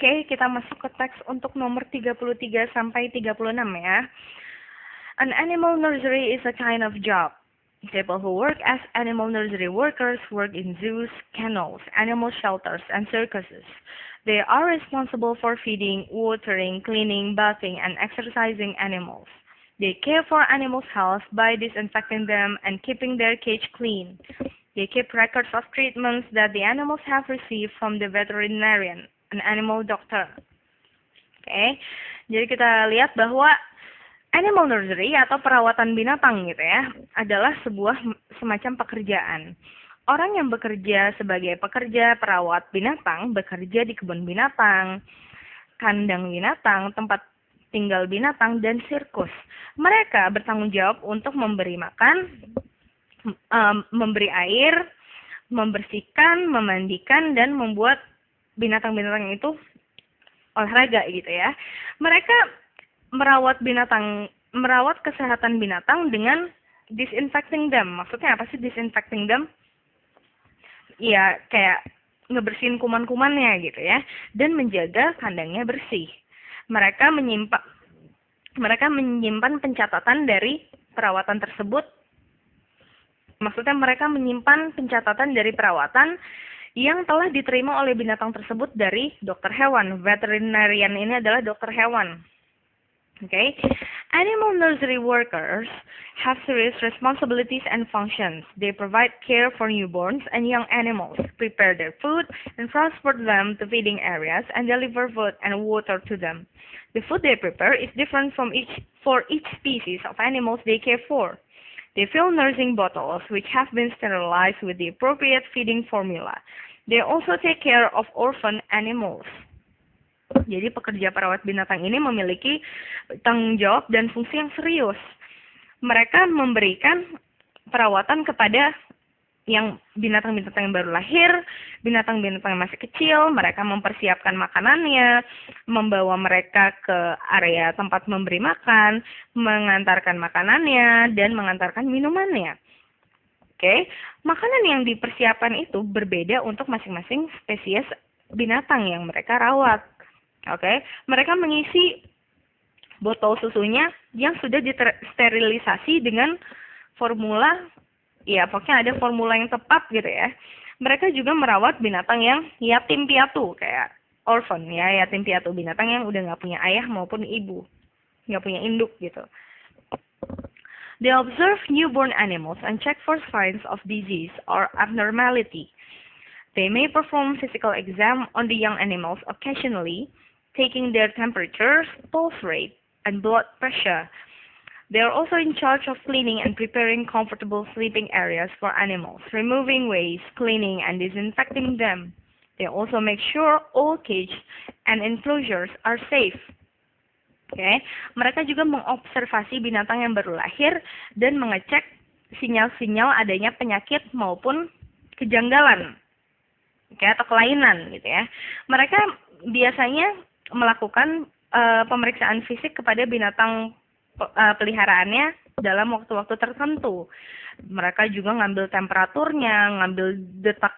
Oke, kita masuk ke teks untuk nomor 33 sampai 36 ya. An animal nursery is a kind of job. People who work as animal nursery workers work in zoos, kennels, animal shelters, and circuses. They are responsible for feeding, watering, cleaning, bathing, and exercising animals. They care for animals' health by disinfecting them and keeping their cage clean. They keep records of treatments that the animals have received from the veterinarian, an animal doctor. Oke, jadi kita lihat bahwa animal nursery atau perawatan binatang gitu ya, adalah sebuah semacam pekerjaan. Orang yang bekerja sebagai pekerja perawat binatang, bekerja di kebun binatang, kandang binatang, tempat tinggal binatang, dan sirkus. Mereka bertanggung jawab untuk memberi makan, memberi air, membersihkan, memandikan, dan membuat binatang-binatang itu olahraga gitu ya. Mereka merawat kesehatan binatang dengan disinfecting them. Maksudnya apa sih disinfecting them? Ya, kayak ngebersihin kuman-kumannya gitu ya, dan menjaga kandangnya bersih. Mereka menyimpan pencatatan dari perawatan tersebut. Maksudnya mereka menyimpan pencatatan dari perawatan yang telah diterima oleh binatang tersebut dari dokter hewan. Veterinarian ini adalah dokter hewan. Okay? Animal nursery workers have serious responsibilities and functions. They provide care for newborns and young animals, prepare their food, and transport them to feeding areas, and deliver food and water to them. The food they prepare is different for each species of animals they care for. They fill nursing bottles, which have been sterilized with the appropriate feeding formula. They also take care of orphan animals. Jadi pekerja perawat binatang ini memiliki tanggung jawab dan fungsi yang serius. Mereka memberikan perawatan kepada yang binatang-binatang yang baru lahir, binatang-binatang yang masih kecil. Mereka mempersiapkan makanannya, membawa mereka ke area tempat memberi makan, mengantarkan makanannya, dan mengantarkan minumannya. Oke, makanan yang dipersiapkan itu berbeda untuk masing-masing spesies binatang yang mereka rawat. Oke, mereka mengisi botol susunya yang sudah disterilisasi dengan formula, ya pokoknya ada formula yang tepat gitu ya. Mereka juga merawat binatang yang yatim piatu, kayak orphan ya, yatim piatu, binatang yang udah nggak punya ayah maupun ibu, nggak punya induk gitu. They observe newborn animals and check for signs of disease or abnormality. They may perform physical exam on the young animals occasionally, taking their temperatures, pulse rate, and blood pressure. They are also in charge of cleaning and preparing comfortable sleeping areas for animals, removing waste, cleaning, and disinfecting them. They also make sure all cages and enclosures are safe. Okay. Mereka juga mengobservasi binatang yang baru lahir dan mengecek sinyal-sinyal adanya penyakit maupun kejanggalan, atau kelainan gitu ya. Mereka biasanya melakukan pemeriksaan fisik kepada binatang peliharaannya dalam waktu-waktu tertentu. Mereka juga ngambil temperaturnya, ngambil detak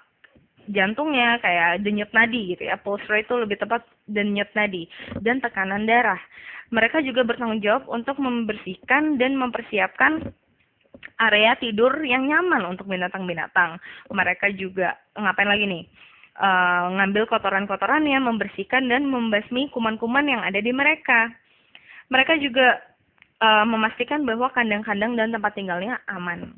jantungnya, kayak denyut nadi gitu ya. Pulse rate itu lebih tepat, denyut nadi, dan tekanan darah. Mereka juga bertanggung jawab untuk membersihkan dan mempersiapkan area tidur yang nyaman untuk binatang-binatang. Mereka juga ngapain lagi nih? Ngambil kotoran-kotorannya, membersihkan dan membasmi kuman-kuman yang ada di mereka. Mereka juga memastikan bahwa kandang-kandang dan tempat tinggalnya aman.